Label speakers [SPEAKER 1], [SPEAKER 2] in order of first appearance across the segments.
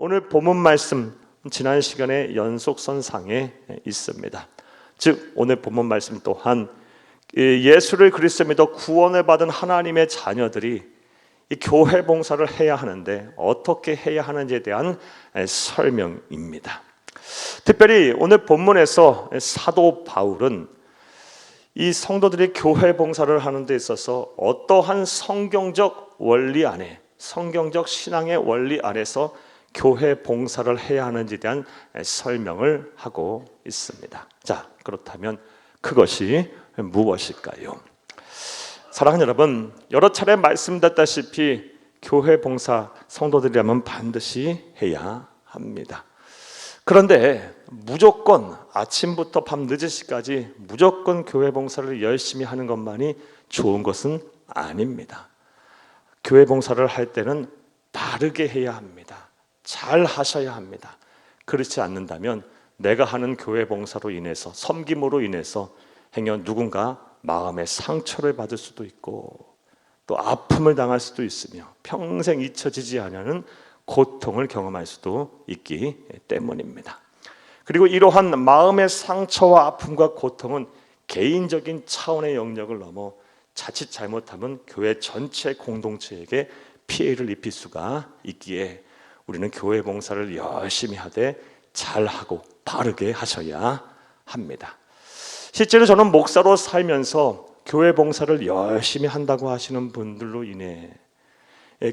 [SPEAKER 1] 오늘 본문 말씀 지난 시간에 연속선상에 있습니다. 즉 오늘 본문 말씀 또한 예수를 그리스도 믿어 구원을 받은 하나님의 자녀들이 이 교회 봉사를 해야 하는데 어떻게 해야 하는지에 대한 설명입니다. 특별히 오늘 본문에서 사도 바울은 이 성도들이 교회 봉사를 하는 데 있어서 어떠한 성경적 원리 안에, 성경적 신앙의 원리 안에서 교회 봉사를 해야 하는지에 대한 설명을 하고 있습니다. 자, 그렇다면 그것이 무엇일까요? 사랑하는 여러분, 여러 차례 말씀드렸다시피 교회 봉사 성도들이라면 반드시 해야 합니다. 그런데 무조건 아침부터 밤 늦은 시까지 무조건 교회 봉사를 열심히 하는 것만이 좋은 것은 아닙니다. 교회 봉사를 할 때는 바르게 해야 합니다. 잘 하셔야 합니다. 그렇지 않는다면 내가 하는 교회 봉사로 인해서, 섬김으로 인해서 행여 누군가 마음의 상처를 받을 수도 있고 또 아픔을 당할 수도 있으며 평생 잊혀지지 않는 고통을 경험할 수도 있기 때문입니다. 그리고 이러한 마음의 상처와 아픔과 고통은 개인적인 차원의 영역을 넘어 자칫 잘못하면 교회 전체 공동체에게 피해를 입힐 수가 있기에 우리는 교회 봉사를 열심히 하되 잘하고 바르게 하셔야 합니다. 실제로 저는 목사로 살면서 교회 봉사를 열심히 한다고 하시는 분들로 인해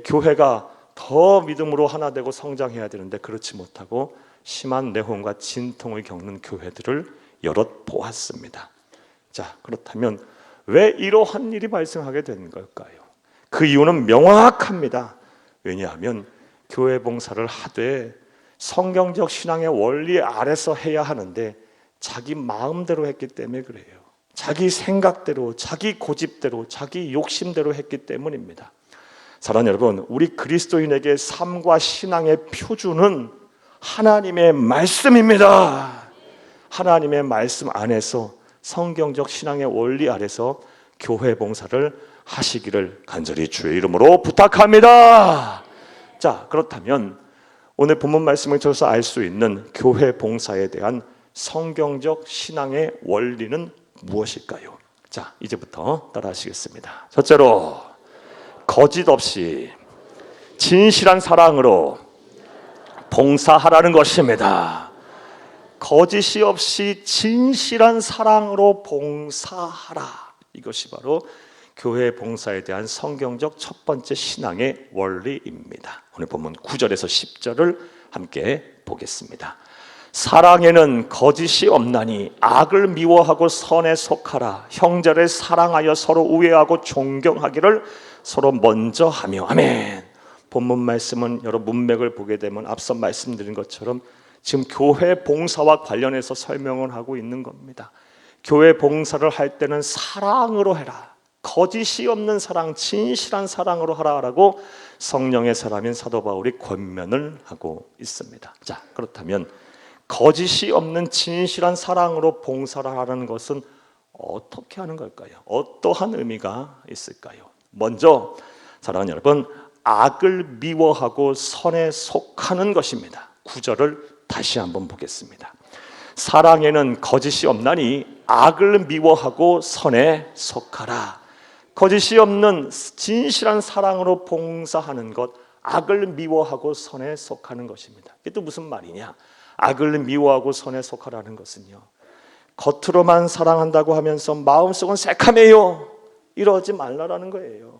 [SPEAKER 1] 교회가 더 믿음으로 하나 되고 성장해야 되는데 그렇지 못하고 심한 내홍과 진통을 겪는 교회들을 여럿 보았습니다. 자, 그렇다면 왜 이러한 일이 발생하게 되는 걸까요? 그 이유는 명확합니다. 왜냐하면 교회 봉사를 하되 성경적 신앙의 원리 아래서 해야 하는데 자기 마음대로 했기 때문에 그래요. 자기 생각대로, 자기 고집대로, 자기 욕심대로 했기 때문입니다. 사랑하는 여러분, 우리 그리스도인에게 삶과 신앙의 표준은 하나님의 말씀입니다. 하나님의 말씀 안에서 성경적 신앙의 원리 아래서 교회 봉사를 하시기를 간절히 주의 이름으로 부탁합니다. 자, 그렇다면 오늘 본문 말씀을 통해서 알 수 있는 교회 봉사에 대한 성경적 신앙의 원리는 무엇일까요? 자, 이제부터 따라하시겠습니다. 첫째로, 거짓 없이 진실한 사랑으로 봉사하라는 것입니다. 거짓이 없이 진실한 사랑으로 봉사하라. 이것이 바로 교회 봉사에 대한 성경적 첫 번째 신앙의 원리입니다. 오늘 본문 9절에서 10절을 함께 보겠습니다. 사랑에는 거짓이 없나니 악을 미워하고 선에 속하라. 형제를 사랑하여 서로 우애하고 존경하기를 서로 먼저 하며. 아멘. 본문 말씀은 여러 문맥을 보게 되면 앞서 말씀드린 것처럼 지금 교회 봉사와 관련해서 설명을 하고 있는 겁니다. 교회 봉사를 할 때는 사랑으로 해라. 거짓이 없는 사랑, 진실한 사랑으로 하라라고 성령의 사람인 사도 바울이 권면을 하고 있습니다. 자, 그렇다면 거짓이 없는 진실한 사랑으로 봉사를 하라는 것은 어떻게 하는 걸까요? 어떠한 의미가 있을까요? 먼저 사랑하는 여러분, 악을 미워하고 선에 속하는 것입니다. 9절을 다시 한번 보겠습니다. 사랑에는 거짓이 없나니 악을 미워하고 선에 속하라. 거짓이 없는 진실한 사랑으로 봉사하는 것, 악을 미워하고 선에 속하는 것입니다. 이게 또 무슨 말이냐? 악을 미워하고 선에 속하라는 것은요, 겉으로만 사랑한다고 하면서 마음속은 새카매요. 이러지 말라라는 거예요.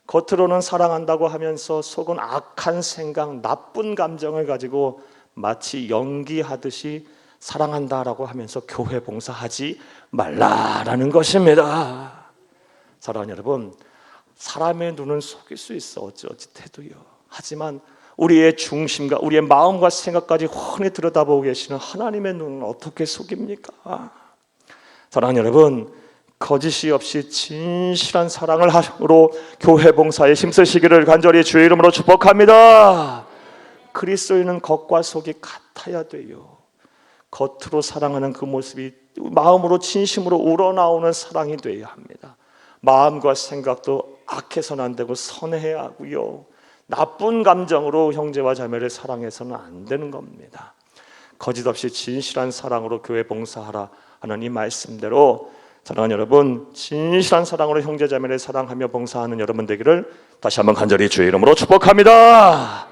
[SPEAKER 1] 겉으로는 사랑한다고 하면서 속은 악한 생각, 나쁜 감정을 가지고 마치 연기하듯이 사랑한다라고 하면서 교회 봉사하지 말라라는 것입니다. 사랑하는 여러분, 사람의 눈은 속일 수 있어 어찌어찌 해도요. 하지만 우리의 중심과 우리의 마음과 생각까지 훤히 들여다보고 계시는 하나님의 눈은 어떻게 속입니까? 사랑하는 여러분, 거짓이 없이 진실한 사랑으로 교회 봉사에 힘쓰시기를 간절히 주의 이름으로 축복합니다. 그리스도인은 겉과 속이 같아야 돼요. 겉으로 사랑하는 그 모습이 마음으로 진심으로 우러나오는 사랑이 되어야 합니다. 마음과 생각도 악해서는 안 되고 선해야 하고요. 나쁜 감정으로 형제와 자매를 사랑해서는 안 되는 겁니다. 거짓 없이 진실한 사랑으로 교회 봉사하라 하는 이 말씀대로 사랑하는 여러분, 진실한 사랑으로 형제 자매를 사랑하며 봉사하는 여러분 되기를 다시 한번 간절히 주의 이름으로 축복합니다.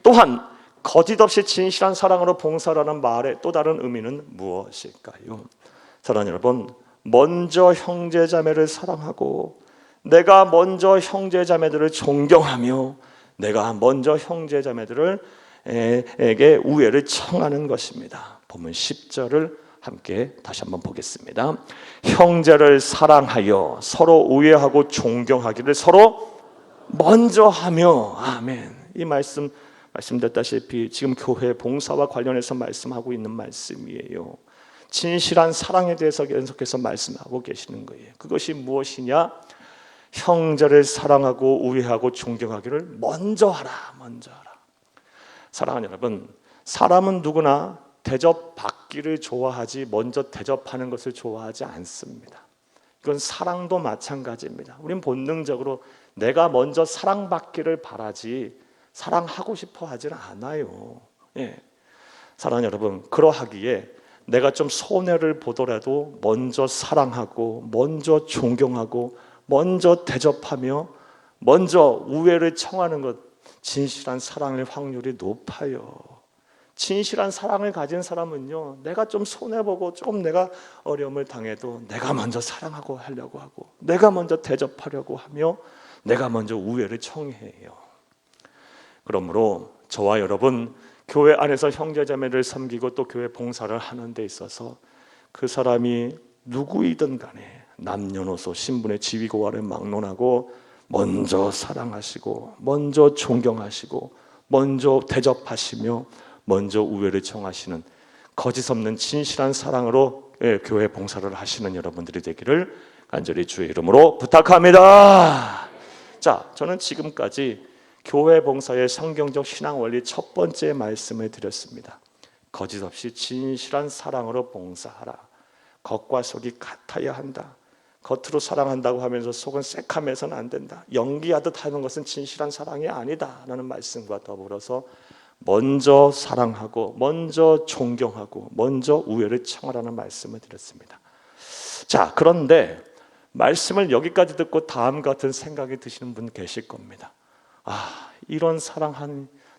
[SPEAKER 1] 또한 거짓 없이 진실한 사랑으로 봉사라는 말의 또 다른 의미는 무엇일까요? 사랑하는 여러분, 먼저 형제 자매를 사랑하고 내가 먼저 형제 자매들을 존경하며 내가 먼저 형제 자매들에게 우애를 청하는 것입니다. 본문 10절을 함께 다시 한번 보겠습니다. 형제를 사랑하여 서로 우애하고 존경하기를 서로 먼저 하며. 아멘. 이 말씀드렸다시피 지금 교회 봉사와 관련해서 말씀하고 있는 말씀이에요. 진실한 사랑에 대해서 연속해서 말씀하고 계시는 거예요. 그것이 무엇이냐? 형제를 사랑하고 우애하고 존경하기를 먼저 하라. 먼저 하라. 사랑하는 여러분, 사람은 누구나 대접받기를 좋아하지 먼저 대접하는 것을 좋아하지 않습니다. 이건 사랑도 마찬가지입니다. 우린 본능적으로 내가 먼저 사랑받기를 바라지 사랑하고 싶어 하질 않아요. 사랑하는 여러분, 그러하기에 내가 좀 손해를 보더라도 먼저 사랑하고 먼저 존경하고 먼저 대접하며 먼저 우애를 청하는 것, 진실한 사랑의 확률이 높아요. 진실한 사랑을 가진 사람은요, 내가 좀 손해보고 좀 내가 어려움을 당해도 내가 먼저 사랑하고 하려고 하고 내가 먼저 대접하려고 하며 내가 먼저 우애를 청해요. 그러므로 저와 여러분, 교회 안에서 형제자매를 섬기고 또 교회 봉사를 하는 데 있어서 그 사람이 누구이든 간에 남녀노소 신분의 지위고하를 막론하고 먼저 사랑하시고 먼저 존경하시고 먼저 대접하시며 먼저 우애를 청하시는 거짓 없는 진실한 사랑으로 교회 봉사를 하시는 여러분들이 되기를 간절히 주의 이름으로 부탁합니다. 자, 저는 지금까지 교회 봉사의 성경적 신앙 원리 첫 번째 말씀을 드렸습니다. 거짓 없이 진실한 사랑으로 봉사하라. 겉과 속이 같아야 한다. 겉으로 사랑한다고 하면서 속은 새카매서는 안 된다. 연기하듯 하는 것은 진실한 사랑이 아니다 라는 말씀과 더불어서 먼저 사랑하고 먼저 존경하고 먼저 우애를 청하라는 말씀을 드렸습니다. 자, 그런데 말씀을 여기까지 듣고 다음 같은 생각이 드시는 분 계실 겁니다.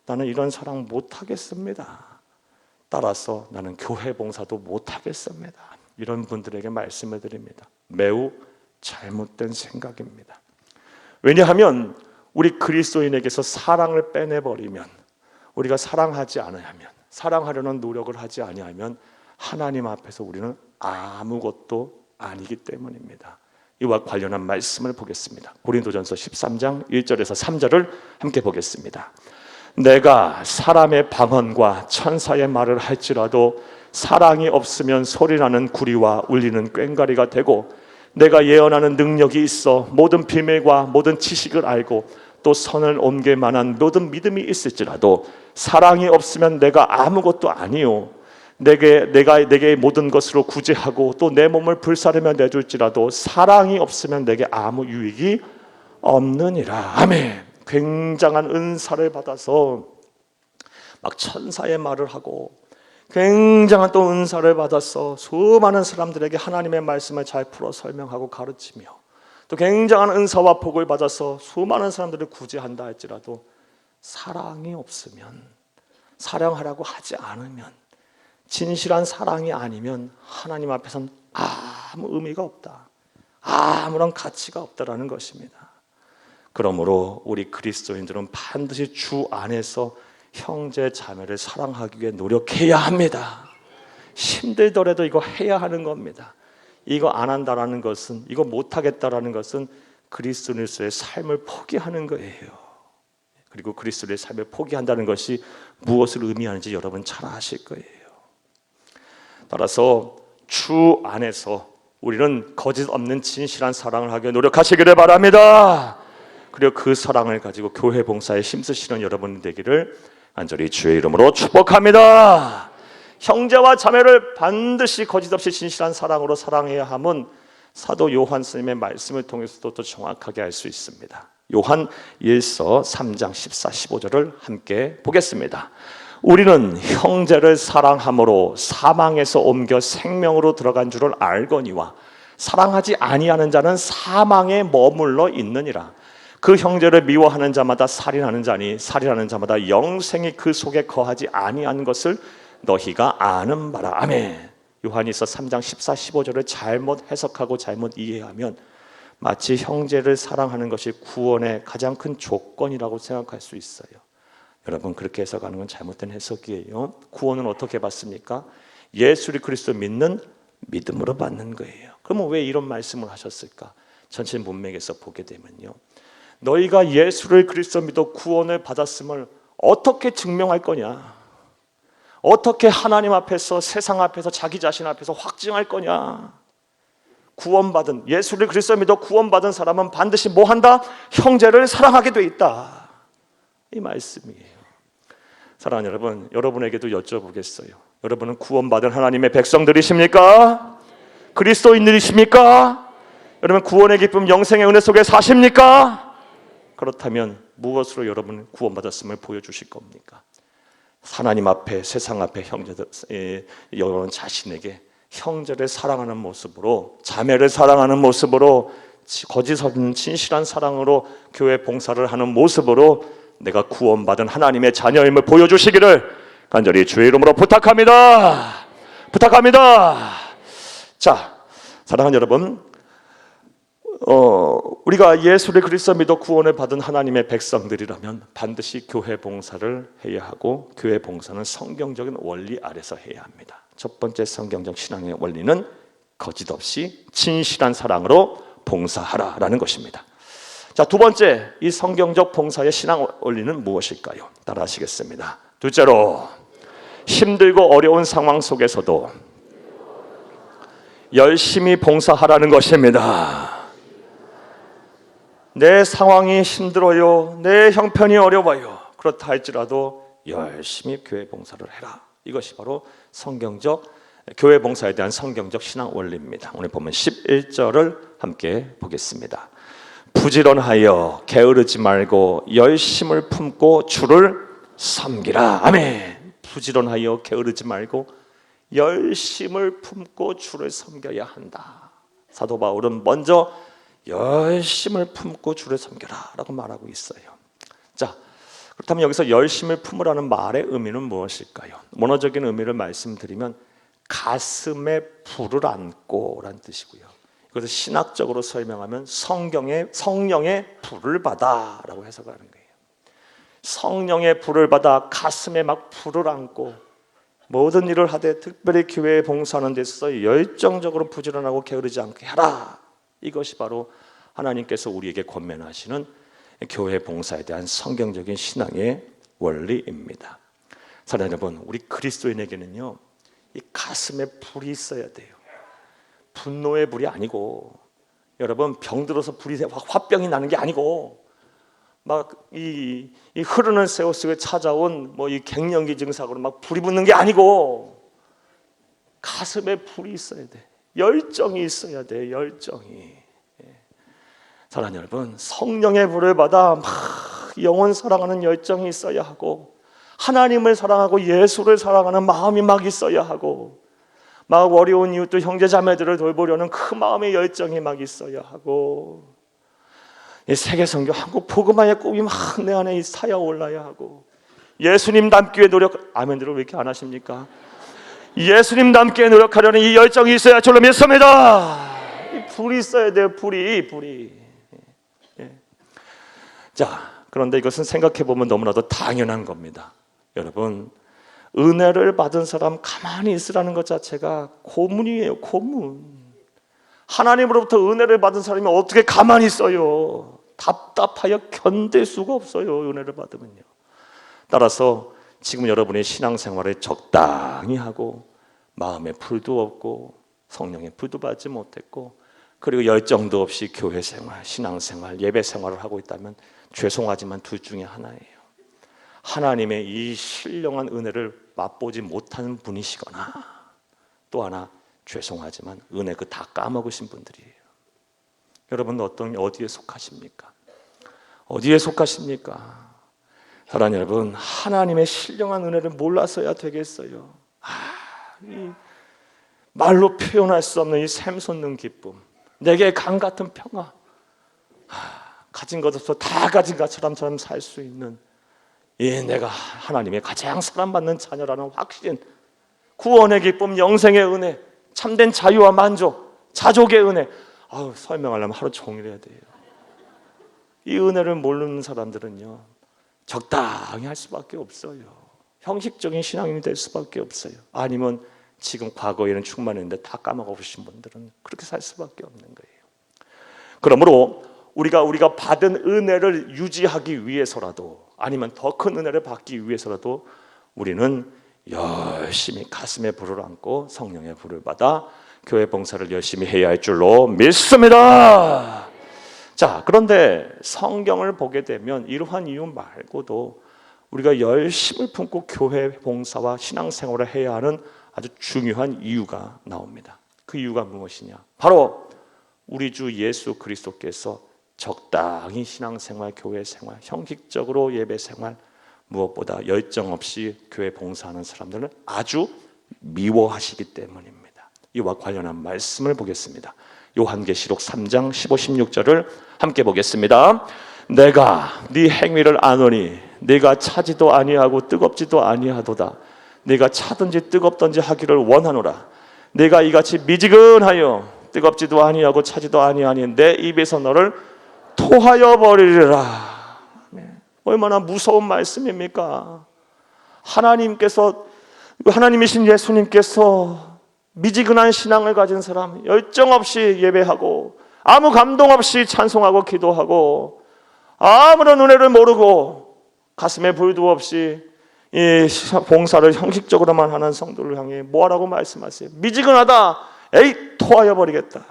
[SPEAKER 1] 나는 이런 사랑 못하겠습니다. 따라서 나는 교회 봉사도 못하겠습니다. 이런 분들에게 말씀을 드립니다. 매우 잘못된 생각입니다. 왜냐하면 우리 그리스도인에게서 사랑을 빼내버리면, 우리가 사랑하지 않으면, 사랑하려는 노력을 하지 아니하면 하나님 앞에서 우리는 아무것도 아니기 때문입니다. 이와 관련한 말씀을 보겠습니다. 고린도전서 13장 1절에서 3절을 함께 보겠습니다. 내가 사람의 방언과 천사의 말을 할지라도 사랑이 없으면 소리나는 구리와 울리는 꽹과리가 되고, 내가 예언하는 능력이 있어 모든 비밀과 모든 지식을 알고 또 선을 옮길 만한 모든 믿음이 있을지라도 사랑이 없으면 내가 아무것도 아니요, 내게 모든 것으로 구제하고 또 내 몸을 불사르며 내줄지라도 사랑이 없으면 내게 아무 유익이 없느니라. 아멘. 굉장한 은사를 받아서 막 천사의 말을 하고 굉장한 또 은사를 받아서 수많은 사람들에게 하나님의 말씀을 잘 풀어 설명하고 가르치며 또 굉장한 은사와 복을 받아서 수많은 사람들을 구제한다 할지라도 사랑이 없으면, 사랑하라고 하지 않으면, 진실한 사랑이 아니면 하나님 앞에서는 아무 의미가 없다, 아무런 가치가 없다라는 것입니다. 그러므로 우리 그리스도인들은 반드시 주 안에서 형제 자매를 사랑하기 위해 노력해야 합니다. 힘들더라도 이거 해야 하는 겁니다. 이거 안 한다라는 것은, 이거 못하겠다라는 것은 그리스도인으로서의 삶을 포기하는 거예요. 그리고 그리스도의 삶을 포기한다는 것이 무엇을 의미하는지 여러분 잘 아실 거예요. 따라서 주 안에서 우리는 거짓 없는 진실한 사랑을 하기 위해 노력하시기를 바랍니다. 그리고 그 사랑을 가지고 교회 봉사에 힘쓰시는 여러분 되기를 간절히 주의 이름으로 축복합니다. 형제와 자매를 반드시 거짓 없이 진실한 사랑으로 사랑해야 함은 사도 요한 스님의 말씀을 통해서도 더 정확하게 알 수 있습니다. 요한 1서 3장 14, 15절을 함께 보겠습니다. 우리는 형제를 사랑함으로 사망에서 옮겨 생명으로 들어간 줄을 알거니와 사랑하지 아니하는 자는 사망에 머물러 있느니라. 그 형제를 미워하는 자마다 살인하는 자니 살인하는 자마다 영생이 그 속에 거하지 아니한 것을 너희가 아는 바라. 아멘. 요한일서 3장 14, 15절을 잘못 해석하고 잘못 이해하면 마치 형제를 사랑하는 것이 구원의 가장 큰 조건이라고 생각할 수 있어요. 여러분, 그렇게 해석하는 건 잘못된 해석이에요. 구원은 어떻게 받습니까? 예수 그리스도 믿는 믿음으로 받는 거예요. 그러면 왜 이런 말씀을 하셨을까? 전체 문맥에서 보게 되면요, 너희가 예수를 그리스도 믿어 구원을 받았음을 어떻게 증명할 거냐? 어떻게 하나님 앞에서, 세상 앞에서, 자기 자신 앞에서 확증할 거냐? 구원받은, 예수를 그리스도 믿어 구원받은 사람은 반드시 뭐 한다? 형제를 사랑하게 돼 있다. 이 말씀이에요. 사랑하는 여러분, 여러분에게도 여쭤보겠어요. 여러분은 구원받은 하나님의 백성들이십니까? 그리스도인들이십니까? 여러분, 구원의 기쁨, 영생의 은혜 속에 사십니까? 그렇다면 무엇으로 여러분 구원받았음을 보여주실 겁니까? 하나님 앞에, 세상 앞에 형제들, 여러분 자신에게 형제를 사랑하는 모습으로, 자매를 사랑하는 모습으로, 거짓 없는 진실한 사랑으로 교회 봉사를 하는 모습으로 내가 구원받은 하나님의 자녀임을 보여주시기를 간절히 주의 이름으로 부탁합니다. 부탁합니다. 자, 사랑하는 여러분, 우리가 예수를 그리스도 믿어 구원을 받은 하나님의 백성들이라면 반드시 교회 봉사를 해야 하고, 교회 봉사는 성경적인 원리 아래서 해야 합니다. 첫 번째 성경적 신앙의 원리는 거짓 없이 진실한 사랑으로 봉사하라라는 것입니다. 자, 두 번째, 이 성경적 봉사의 신앙 원리는 무엇일까요? 따라 하시겠습니다. 둘째로, 힘들고 어려운 상황 속에서도 열심히 봉사하라는 것입니다. 내 상황이 힘들어요, 내 형편이 어려워요, 그렇다 할지라도 열심히 교회 봉사를 해라. 이것이 바로 성경적 교회 봉사에 대한 성경적 신앙 원리입니다. 오늘 보면 11절을 함께 보겠습니다. 부지런하여 게으르지 말고 열심을 품고 주를 섬기라. 아멘. 부지런하여 게으르지 말고 열심을 품고 주를 섬겨야 한다. 사도 바울은 먼저 열심을 품고 주를 섬겨라 라고 말하고 있어요. 자, 그렇다면 여기서 열심을 품으라는 말의 의미는 무엇일까요? 원어적인 의미를 말씀드리면 가슴에 불을 안고 라는 뜻이고요, 이것을 신학적으로 설명하면 성령의 불을 받아 라고 해석하는 거예요. 성령의 불을 받아 가슴에 막 불을 안고 모든 일을 하되 특별히 교회에 봉사하는 데 있어서 열정적으로 부지런하고 게으르지 않게 하라. 이것이 바로 하나님께서 우리에게 권면하시는 교회 봉사에 대한 성경적인 신앙의 원리입니다. 사랑하는 여러분, 우리 그리스도인에게는요, 이 가슴에 불이 있어야 돼요. 분노의 불이 아니고, 여러분 병들어서 불이 화병이 나는 게 아니고, 막 이 흐르는 세월 속에 찾아온 뭐 이 갱년기 증상으로 막 불이 붙는 게 아니고, 가슴에 불이 있어야 돼. 열정이 있어야 돼. 열정이. 사랑하는 여러분, 성령의 불을 받아 막 영혼 사랑하는 열정이 있어야 하고, 하나님을 사랑하고 예수를 사랑하는 마음이 막 있어야 하고, 막 어려운 이웃들 형제 자매들을 돌보려는 그 마음의 열정이 막 있어야 하고, 이 세계 선교 한국 복음화의 꿈이 막 내 안에 사여 올라야 하고, 예수님 닮기 위해 노력, 아멘들을 왜 이렇게 안 하십니까? 예수님 닮게 노력하려는 이 열정이 있어야 저로 믿습니다. 이 불이 있어야 돼요. 불이. 자, 그런데 이것은 생각해보면 너무나도 당연한 겁니다. 여러분, 은혜를 받은 사람 가만히 있으라는 것 자체가 고문이에요. 고문. 하나님으로부터 은혜를 받은 사람이 어떻게 가만히 있어요? 답답하여 견딜 수가 없어요. 은혜를 받으면요. 따라서 지금 여러분의 신앙생활에 적당히 하고, 마음에 불도 없고 성령의 불도 받지 못했고, 그리고 열정도 없이 교회 생활, 신앙생활, 예배 생활을 하고 있다면 죄송하지만 둘 중에 하나예요. 하나님의 이 신령한 은혜를 맛보지 못하는 분이시거나, 또 하나 죄송하지만 은혜 다 까먹으신 분들이에요. 여러분 어디에 속하십니까? 어디에 속하십니까? 사랑하는 여러분, 하나님의 신령한 은혜를 몰라서야 되겠어요. 이 말로 표현할 수 없는 이 샘솟는 기쁨, 내게 강 같은 평화, 가진 것 없어 다 가진 것처럼 살 수 있는 내가 하나님의 가장 사랑받는 자녀라는 확신, 구원의 기쁨, 영생의 은혜, 참된 자유와 만족, 자족의 은혜. 설명하려면 하루 종일 해야 돼요. 이 은혜를 모르는 사람들은요, 적당히 할 수밖에 없어요. 형식적인 신앙인이 될 수밖에 없어요. 아니면 지금 과거에는 충만했는데 다 까먹어보신 분들은 그렇게 살 수밖에 없는 거예요. 그러므로 우리가 받은 은혜를 유지하기 위해서라도, 아니면 더 큰 은혜를 받기 위해서라도 우리는 열심히 가슴에 불을 안고 성령의 불을 받아 교회 봉사를 열심히 해야 할 줄로 믿습니다. 자, 그런데 성경을 보게 되면 이러한 이유 말고도 우리가 열심을 품고 교회 봉사와 신앙생활을 해야 하는 아주 중요한 이유가 나옵니다. 그 이유가 무엇이냐? 바로 우리 주 예수 그리스도께서 적당히 신앙생활, 교회생활, 형식적으로 예배생활, 무엇보다 열정 없이 교회 봉사하는 사람들을 아주 미워하시기 때문입니다. 이와 관련한 말씀을 보겠습니다. 요한계시록 3장 15, 16절을 함께 보겠습니다. 내가 네 행위를 아노니 네가 차지도 아니하고 뜨겁지도 아니하도다. 네가 차든지 뜨겁든지 하기를 원하노라. 네가 이같이 미지근하여 뜨겁지도 아니하고 차지도 아니하니 내 입에서 너를 토하여 버리리라. 얼마나 무서운 말씀입니까? 하나님이신 예수님께서 미지근한 신앙을 가진 사람, 열정 없이 예배하고 아무 감동 없이 찬송하고 기도하고 아무런 은혜를 모르고 가슴에 불도 없이 이 봉사를 형식적으로만 하는 성도를 향해 뭐라고 말씀하세요? 미지근하다. 에이, 토하여 버리겠다.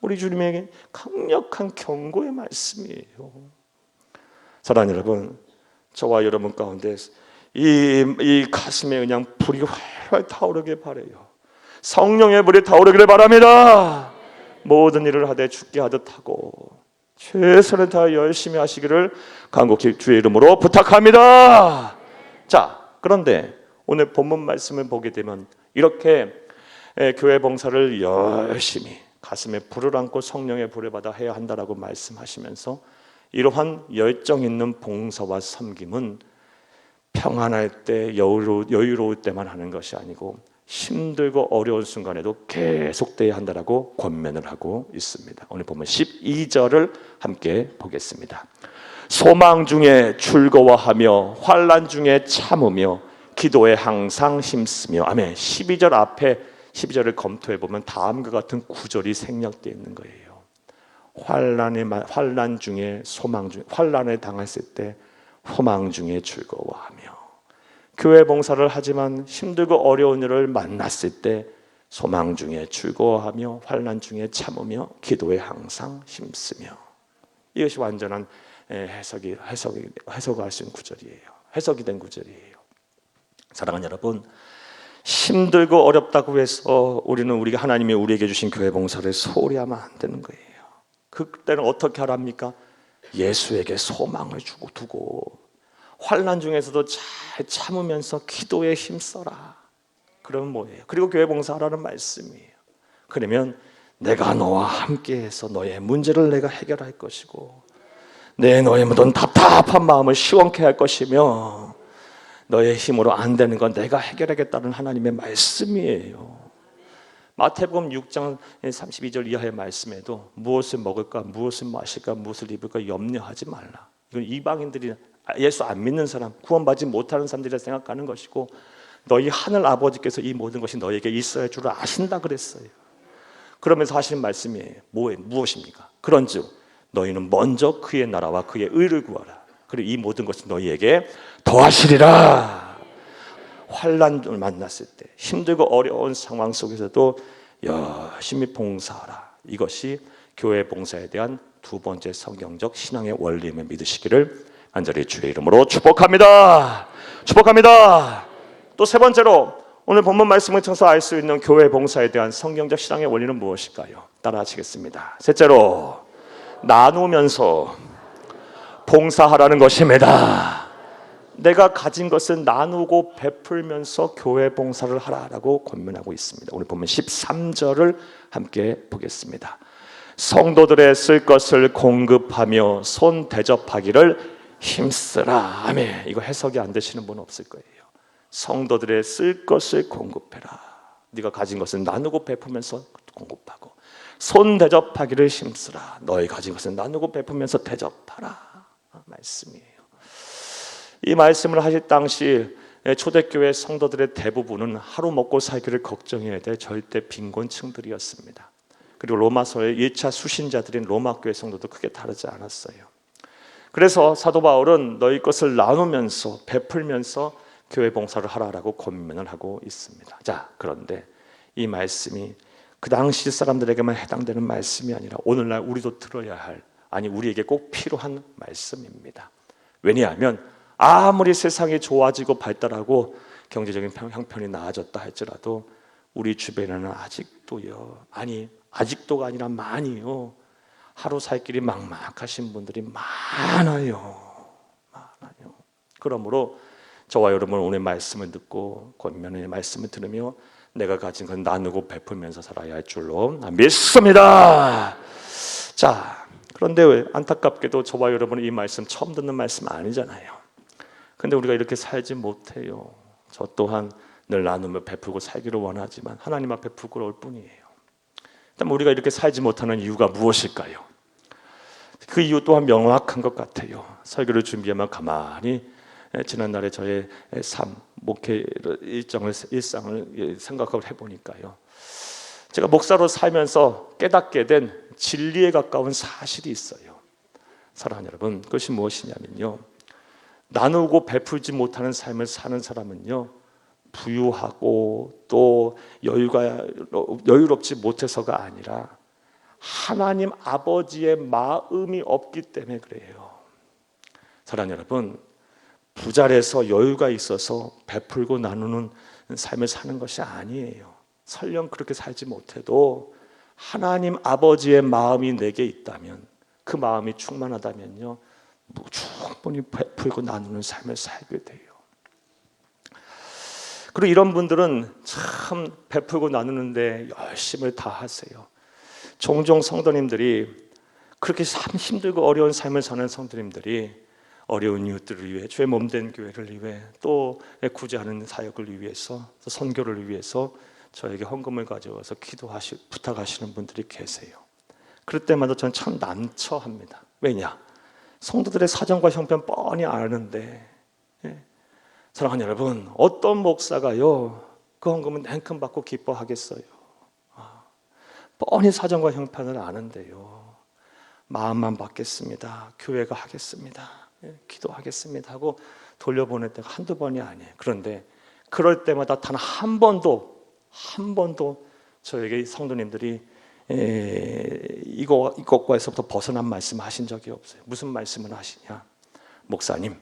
[SPEAKER 1] 우리 주님에게 강력한 경고의 말씀이에요. 사랑하는 여러분, 저와 여러분 가운데 이 가슴에 그냥 불이 활활 타오르길 바라요. 성령의 불이 타오르기를 바랍니다. 모든 일을 하되 죽게 하듯 하고 최선을 다해 열심히 하시기를 간곡히 주의 이름으로 부탁합니다. 자, 그런데 오늘 본문 말씀을 보게 되면 이렇게 교회 봉사를 열심히 가슴에 불을 안고 성령의 불을 받아 해야 한다라고 말씀하시면서 이러한 열정 있는 봉사와 섬김은 평안할 때, 여유로울 때만 하는 것이 아니고 힘들고 어려운 순간에도 계속돼야 한다라고 권면을 하고 있습니다. 오늘 보면 12절을 함께 보겠습니다. 소망 중에 즐거워하며 환난 중에 참으며 기도에 항상 힘쓰며. 아멘. 12절을 검토해 보면 다음과 같은 구절이 생략되어 있는 거예요. 환난 중에 소망 중에, 환난을 당했을 때 소망 중에 즐거워하며, 교회 봉사를 하지만 힘들고 어려운 일을 만났을 때 소망 중에 즐거워하며 환난 중에 참으며 기도에 항상 힘쓰며. 이것이 완전한 해석할 수 있는 구절이에요. 해석이 된 구절이에요. 사랑하는 여러분, 힘들고 어렵다고 해서 우리가 하나님이 우리에게 주신 교회 봉사를 소홀히 하면 안 되는 거예요. 그때는 어떻게 하랍니까? 예수에게 소망을 두고 환난 중에서도 잘 참으면서 기도에 힘써라. 그러면 뭐예요? 그리고 교회 봉사하라는 말씀이에요. 그러면 내가 너와 함께해서 너의 문제를 내가 해결할 것이고 너의 모든 답답한 마음을 시원케 할 것이며 너의 힘으로 안 되는 건 내가 해결하겠다는 하나님의 말씀이에요. 마태복음 6장 32절 이하의 말씀에도 무엇을 먹을까, 무엇을 마실까, 무엇을 입을까 염려하지 말라. 이건 이방인들이, 예수 안 믿는 사람, 구원받지 못하는 사람들이 생각하는 것이고 너희 하늘 아버지께서 이 모든 것이 너에게 있어야 할 줄 아신다 그랬어요. 그러면서 하시는 말씀이 무엇입니까? 그런즉 너희는 먼저 그의 나라와 그의 의를 구하라. 그리고 이 모든 것은 너희에게 더하시리라. 환난을 만났을 때, 힘들고 어려운 상황 속에서도 열심히 봉사하라. 이것이 교회 봉사에 대한 두 번째 성경적 신앙의 원리임을 믿으시기를 간절히 주의 이름으로 축복합니다. 축복합니다. 또 세 번째로 오늘 본문 말씀을 통해서 알 수 있는 교회 봉사에 대한 성경적 신앙의 원리는 무엇일까요? 따라 하시겠습니다. 셋째로, 나누면서 봉사하라는 것입니다. 내가 가진 것을 나누고 베풀면서 교회 봉사를 하라라고 권면하고 있습니다. 오늘 보면 13절을 함께 보겠습니다. 성도들의 쓸 것을 공급하며 손 대접하기를 힘쓰라. 아멘. 이거 해석이 안 되시는 분 없을 거예요. 성도들의 쓸 것을 공급해라. 네가 가진 것을 나누고 베푸면서 공급하고, 손 대접하기를 힘쓰라. 너희 가진 것을 나누고 베푸면서 대접하라. 말씀이에요. 이 말씀을 하실 당시 초대교회 성도들의 대부분은 하루 먹고 살기를 걱정해야 될 절대 빈곤층들이었습니다. 그리고 로마서의 1차 수신자들인 로마교회 성도도 크게 다르지 않았어요. 그래서 사도 바울은 너희 것을 나누면서 베풀면서 교회 봉사를 하라라고 권면을 하고 있습니다. 자, 그런데 이 말씀이 그 당시 사람들에게만 해당되는 말씀이 아니라 오늘날 우리도 들어야 할, 아니 우리에게 꼭 필요한 말씀입니다. 왜냐하면 아무리 세상이 좋아지고 발달하고 경제적인 형편이 나아졌다 할지라도 우리 주변에는 아직도요, 아니 아직도가 아니라 많이요, 하루 살 길이 막막하신 분들이 많아요. 그러므로 저와 여러분 오늘 말씀을 듣고 권면의 말씀을 들으며 내가 가진 건 나누고 베풀면서 살아야 할 줄로 믿습니다. 자, 그런데 왜 안타깝게도 저와 여러분은 이 말씀 처음 듣는 말씀 아니잖아요. 근데 우리가 이렇게 살지 못해요. 저 또한 늘 나누며 베풀고 살기를 원하지만 하나님 앞에 부끄러울 뿐이에요. 그럼 우리가 이렇게 살지 못하는 이유가 무엇일까요? 그 이유 또한 명확한 것 같아요. 설교를 준비하면 가만히 지난날의 저의 삶, 목회 일상을 생각을 해보니까요, 제가 목사로 살면서 깨닫게 된 진리에 가까운 사실이 있어요. 사랑하는 여러분, 그것이 무엇이냐면요, 나누고 베풀지 못하는 삶을 사는 사람은요, 부유하고 또 여유롭지 못해서가 아니라 하나님 아버지의 마음이 없기 때문에 그래요. 사랑하는 여러분, 부자라서 여유가 있어서 베풀고 나누는 삶을 사는 것이 아니에요. 설령 그렇게 살지 못해도 하나님 아버지의 마음이 내게 있다면, 그 마음이 충만하다면요, 충분히 베풀고 나누는 삶을 살게 돼요. 그리고 이런 분들은 참 베풀고 나누는데 열심을 다하세요. 종종 성도님들이 그렇게 참 힘들고 어려운 삶을 사는 성도님들이 어려운 이웃들을 위해, 죄 몸된 교회를 위해, 또 구제하는 사역을 위해서, 선교를 위해서 저에게 헌금을 가져와서 부탁하시는 분들이 계세요. 그럴 때마다 저는 참 난처합니다. 왜냐? 성도들의 사정과 형편 뻔히 아는데, 사랑하는 여러분, 어떤 목사가요 그 헌금은 냉큼 받고 기뻐하겠어요? 뻔히 사정과 형편을 아는데요, 마음만 받겠습니다, 교회가 하겠습니다, 기도하겠습니다 하고 돌려보낼 때가 한두 번이 아니에요. 그런데 그럴 때마다 단 한 번도 저에게 성도님들이 이것과에서부터 벗어난 말씀을 하신 적이 없어요. 무슨 말씀을 하시냐? 목사님,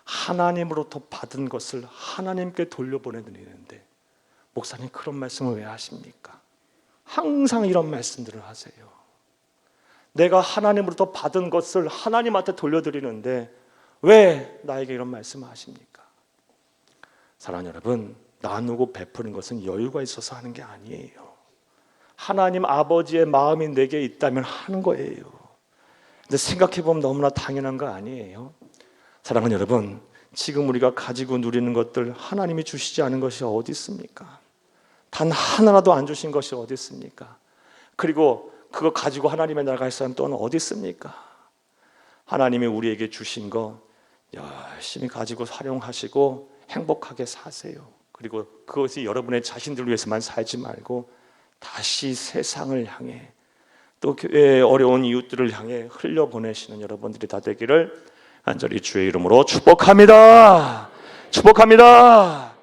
[SPEAKER 1] 하나님으로부터 받은 것을 하나님께 돌려보내드리는데 목사님 그런 말씀을 왜 하십니까? 항상 이런 말씀들을 하세요. 내가 하나님으로부터 받은 것을 하나님한테 돌려드리는데 왜 나에게 이런 말씀을 하십니까? 사랑하는 여러분, 나누고 베푸는 것은 여유가 있어서 하는 게 아니에요. 하나님 아버지의 마음이 내게 있다면 하는 거예요. 근데 생각해보면 너무나 당연한 거 아니에요? 사랑하는 여러분, 지금 우리가 가지고 누리는 것들 하나님이 주시지 않은 것이 어디 있습니까? 단 하나라도 안 주신 것이 어디 있습니까? 그리고 그거 가지고 하나님의 나라갈 사람 또는 어디 있습니까? 하나님이 우리에게 주신 거 열심히 가지고 활용하시고 행복하게 사세요. 그리고 그것이 여러분의 자신들 위해서만 살지 말고 다시 세상을 향해, 또 교회의 어려운 이웃들을 향해 흘려보내시는 여러분들이 다 되기를 간절히 주의 이름으로 축복합니다. 축복합니다.